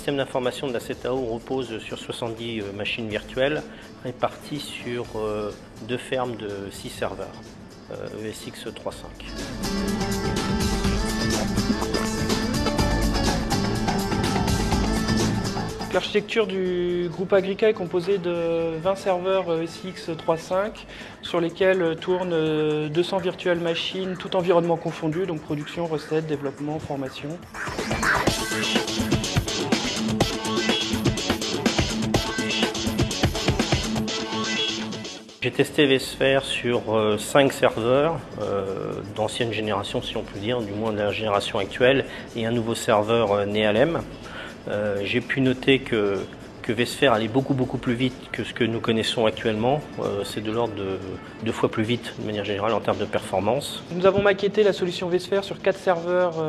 système d'information de la CETAO repose sur 70 machines virtuelles réparties sur 2 fermes de 6 serveurs ESX 3.5. L'architecture du groupe Agrica est composée de 20 serveurs ESX 3.5 sur lesquels tournent 200 virtuelles machines, tout environnement confondu, donc production, recettes, développement, formation. J'ai testé vSphere sur 5 serveurs d'ancienne génération, si on peut dire, du moins de la génération actuelle, et un nouveau serveur NeALEM. J'ai pu noter que vSphere allait beaucoup plus vite que ce que nous connaissons actuellement. C'est de l'ordre de 2 fois plus vite de manière générale en termes de performance. Nous avons maquetté la solution vSphere sur 4 serveurs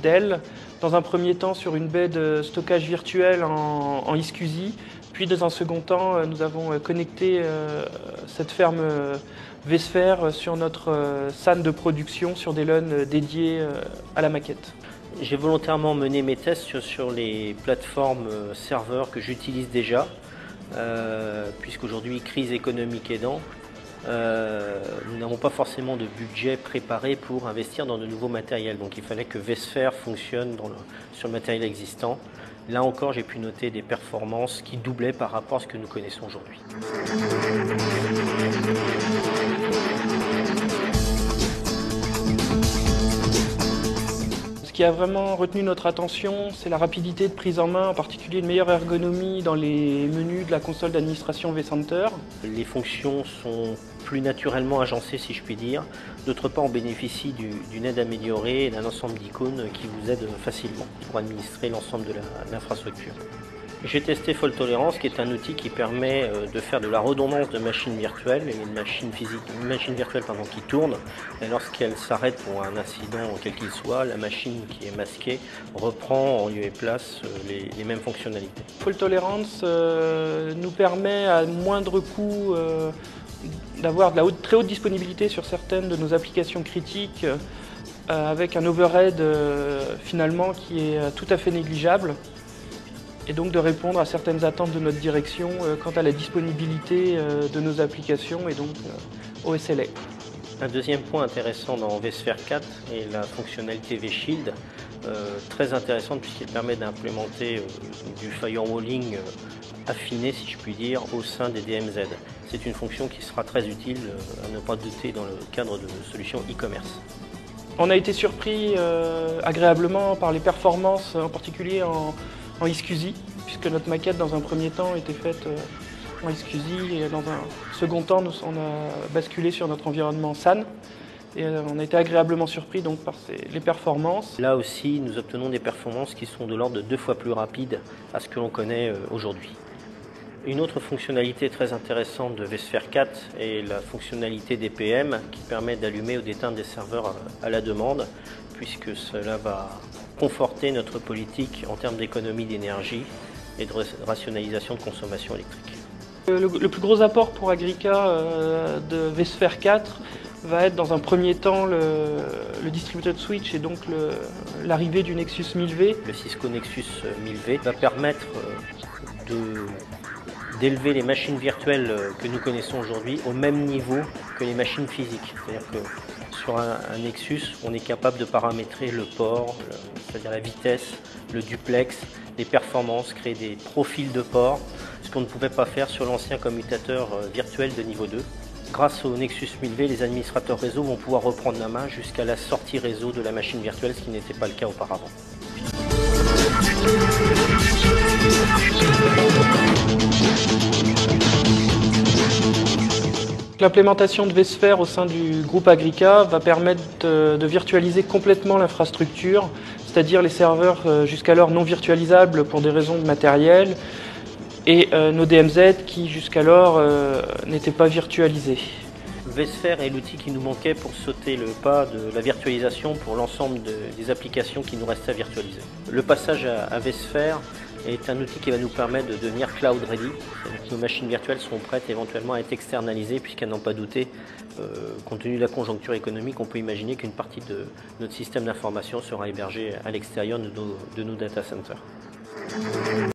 Dell, dans un premier temps sur une baie de stockage virtuel en iSCSI, puis dans un second temps nous avons connecté cette ferme vSphere sur notre SAN de production sur des LUN dédiés à la maquette. J'ai volontairement mené mes tests sur les plateformes serveurs que j'utilise déjà, puisqu'aujourd'hui, crise économique aidant, nous n'avons pas forcément de budget préparé pour investir dans de nouveaux matériels. Donc il fallait que vSphere fonctionne sur le matériel existant. Là encore, j'ai pu noter des performances qui doublaient par rapport à ce que nous connaissons aujourd'hui. Ce qui a vraiment retenu notre attention, c'est la rapidité de prise en main, en particulier une meilleure ergonomie dans les menus de la console d'administration vCenter. Les fonctions sont plus naturellement agencées, si je puis dire. D'autre part, on bénéficie d'une aide améliorée et d'un ensemble d'icônes qui vous aident facilement pour administrer l'ensemble de l'infrastructure. J'ai testé Fault Tolerance, qui est un outil qui permet de faire de la redondance de machines virtuelles et une machine virtuelle qui tourne. Et lorsqu'elle s'arrête pour un incident quel qu'il soit, la machine qui est masquée reprend en lieu et place les mêmes fonctionnalités. Fault Tolerance nous permet à moindre coût d'avoir de la très haute disponibilité sur certaines de nos applications critiques avec un overhead finalement qui est tout à fait négligeable, et donc de répondre à certaines attentes de notre direction quant à la disponibilité de nos applications et donc au SLA. Un deuxième point intéressant dans vSphere 4 est la fonctionnalité vShield, très intéressante puisqu'elle permet d'implémenter du firewalling affiné, si je puis dire, au sein des DMZ. C'est une fonction qui sera très utile à ne pas douter dans le cadre de solutions e-commerce. On a été surpris agréablement par les performances, en particulier en iSCSI, puisque notre maquette dans un premier temps était faite en iSCSI et dans un second temps on a basculé sur notre environnement SAN et on a été agréablement surpris donc par les performances. Là aussi nous obtenons des performances qui sont de l'ordre de 2 fois plus rapides à ce que l'on connaît aujourd'hui. Une autre fonctionnalité très intéressante de vSphere 4 est la fonctionnalité DPM qui permet d'allumer ou d'éteindre des serveurs à la demande, puisque cela va conforter notre politique en termes d'économie d'énergie et de rationalisation de consommation électrique. Le plus gros apport pour Agrica de vSphere 4 va être dans un premier temps le distributed switch et donc l'arrivée du Nexus 1000V. Le Cisco Nexus 1000V va permettre d'élever les machines virtuelles que nous connaissons aujourd'hui au même niveau que les machines physiques. C'est-à-dire que sur un Nexus, on est capable de paramétrer le port, c'est-à-dire la vitesse, le duplex, les performances, créer des profils de port, ce qu'on ne pouvait pas faire sur l'ancien commutateur virtuel de niveau 2. Grâce au Nexus 1000V, les administrateurs réseau vont pouvoir reprendre la main jusqu'à la sortie réseau de la machine virtuelle, ce qui n'était pas le cas auparavant. L'implémentation de vSphere au sein du groupe Agrica va permettre de virtualiser complètement l'infrastructure, c'est-à-dire les serveurs jusqu'alors non virtualisables pour des raisons de matériel et nos DMZ qui jusqu'alors n'étaient pas virtualisés. vSphere est l'outil qui nous manquait pour sauter le pas de la virtualisation pour l'ensemble des applications qui nous restaient à virtualiser. Le passage à vSphere est un outil qui va nous permettre de devenir cloud ready. Nos machines virtuelles seront prêtes éventuellement à être externalisées puisqu'elles n'ont pas douté, compte tenu de la conjoncture économique, on peut imaginer qu'une partie de notre système d'information sera hébergée à l'extérieur de nos data centers.